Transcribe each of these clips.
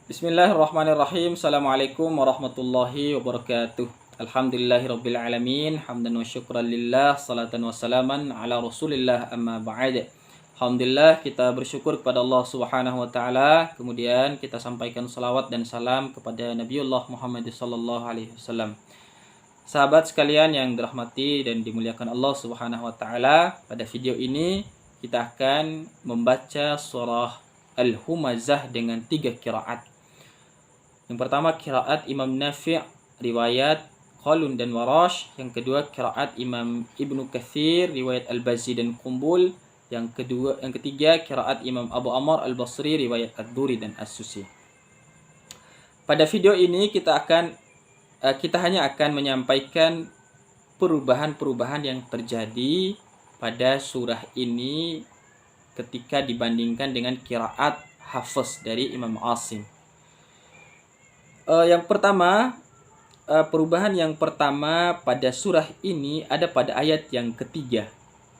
Bismillahirrahmanirrahim. Assalamualaikum warahmatullahi wabarakatuh. Alhamdulillahirabbil alamin. Hamdan wa syukran lillah. Salatan wa salaman ala Rasulillah amma ba'd. Alhamdulillah, kita bersyukur kepada Allah Subhanahu wa taala. Kemudian kita sampaikan salawat dan salam kepada Nabiullah Muhammad sallallahu alaihi wasallam. Sahabat sekalian yang dirahmati dan dimuliakan Allah Subhanahu wa taala, pada video ini kita akan membaca surah Al-Humazah dengan 3 qiraat. Yang pertama qiraat Imam Nafi' riwayat Qalun dan Warash. Yang kedua qiraat Imam Ibnu Katsir riwayat Al-Bazzi dan Qumbul. Yang ketiga qiraat Imam Abu Amr Al-Basri riwayat Ad-Duri dan As-Susi. Pada video ini kita hanya akan menyampaikan perubahan-perubahan yang terjadi pada surah ini ketika dibandingkan dengan qiraat Hafs dari Imam Asim. Perubahan yang pertama pada surah ini ada pada ayat yang ketiga,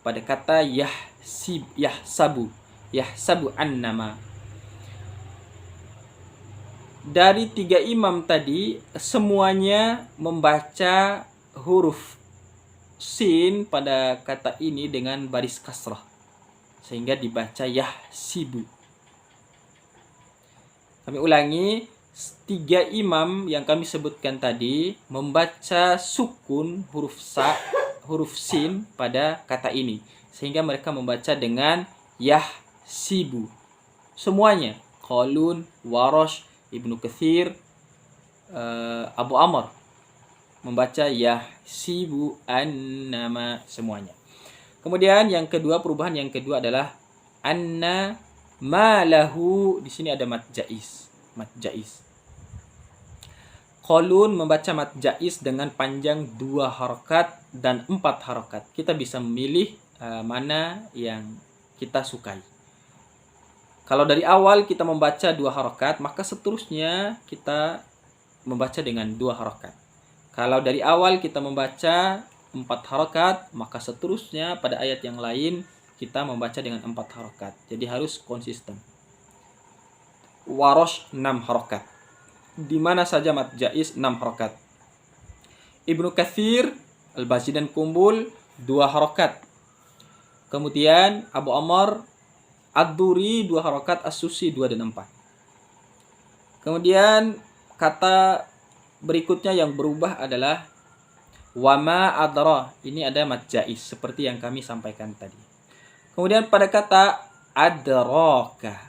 pada kata yahsabu annama. Dari 3 imam tadi semuanya membaca huruf sin pada kata ini dengan baris kasrah, sehingga dibaca yahsibu. Kami ulangi, 3 imam yang kami sebutkan tadi membaca sukun huruf sin pada kata ini, sehingga mereka membaca dengan yahsibu. Semuanya, Qalun, Warash, Ibnu Katsir, Abu Amr membaca yahsibu annama semuanya. Kemudian perubahan yang kedua adalah anna malahu. Di sini ada mad jaiz. Qalun membaca mad jaiz dengan panjang 2 harokat dan 4 harokat. Kita bisa memilih mana yang kita sukai. Kalau dari awal kita membaca 2 harokat, maka seterusnya kita membaca dengan 2 harokat. Kalau dari awal kita membaca 4 harokat, maka seterusnya pada ayat yang lain kita membaca dengan 4 harokat. Jadi harus konsisten. Warash 6 harokat. Di mana saja mad jaiz 6 harokat. Ibnu Katsir, Al-Bazzi dan Qumbul 2 harokat. Kemudian Abu Amr Ad-Duri 2 harokat, As-Susi 2 dan 4. Kemudian kata berikutnya yang berubah adalah wama adra. Ini ada mad jaiz seperti yang kami sampaikan tadi. Kemudian pada kata adraka.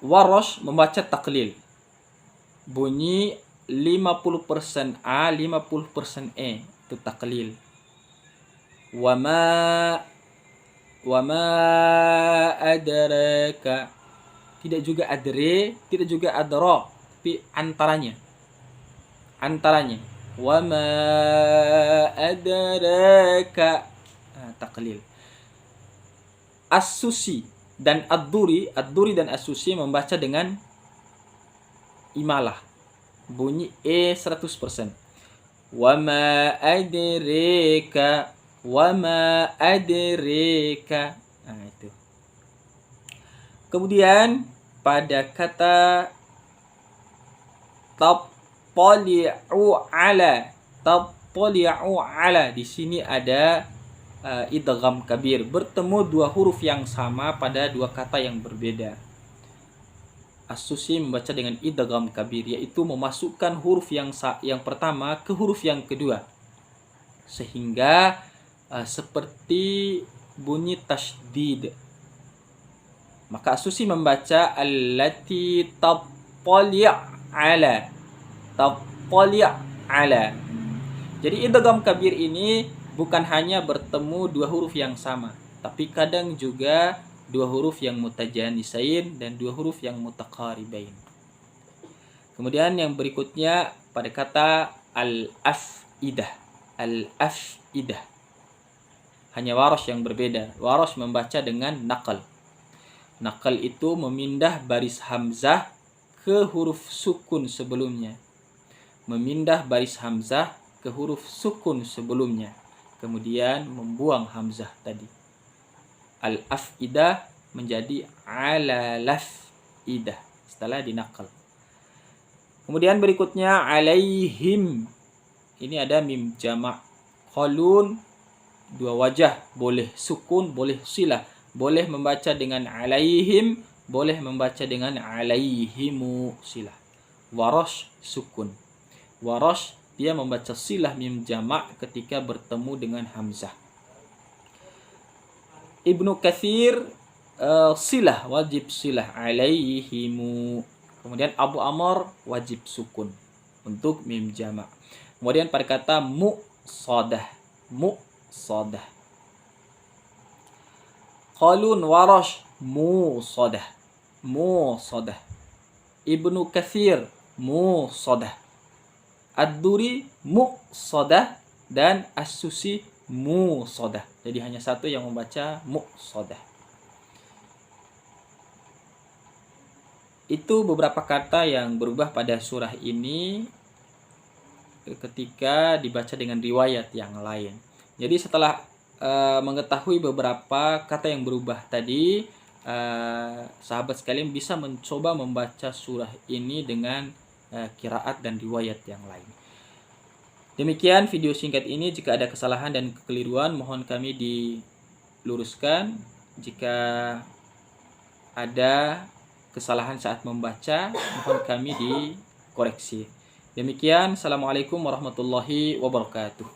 Warash membaca taklil. Bunyi 50% A, 50% E. Itu taklil. Wama adraka. Tidak juga adre, tidak juga adra, tapi antaranya. Wama adraka. Taklil. As-Susi dan Ad-Duri dan As-Susi membaca dengan imalah. Bunyi E 100%. Wama adraka. Itu. Kemudian pada kata tattali'u ala, di sini ada idgham kabir, bertemu 2 huruf yang sama pada 2 kata yang berbeda. As-Susi membaca dengan idgham kabir, yaitu memasukkan huruf yang pertama ke huruf yang kedua, sehingga seperti bunyi tasydid. Maka As-Susi membaca allati tattali' ala. Jadi idgham kabir ini bukan hanya bertemu 2 huruf yang sama, tapi kadang juga 2 huruf yang mutajanisain dan 2 huruf yang mutaqaribain. Kemudian yang berikutnya pada kata al-af'idah. Hanya Warash yang berbeda. Warash membaca dengan naqal. Naqal itu memindah baris hamzah ke huruf sukun sebelumnya. Kemudian membuang hamzah tadi. al-afidah menjadi ala-laf-idah setelah dinakal. Kemudian berikutnya alaihim. Ini ada mim jamak. Qalun dua wajah, boleh sukun, boleh silah. Boleh membaca dengan alaihim, boleh membaca dengan alaihimu silah. Warash sukun. Warash dia membaca silah mim jamak ketika bertemu dengan hamzah. Ibnu Katsir silah, wajib silah alaihimu. Kemudian Abu Amr wajib sukun untuk mim jamak. Kemudian pada kata muqsadah. Qalun Warash musadah. Ibnu Katsir musadah. Ad-Duri muqsadah dan As-Susi musadah. Jadi hanya satu yang membaca muqsadah. Itu beberapa kata yang berubah pada surah ini ketika dibaca dengan riwayat yang lain. Jadi setelah mengetahui beberapa kata yang berubah tadi, sahabat sekalian bisa mencoba membaca surah ini dengan qiraat dan riwayat yang lain. Demikian video singkat ini. Jika ada kesalahan dan kekeliruan, mohon kami diluruskan. Jika ada kesalahan saat membaca, mohon kami dikoreksi. Demikian, assalamualaikum warahmatullahi wabarakatuh.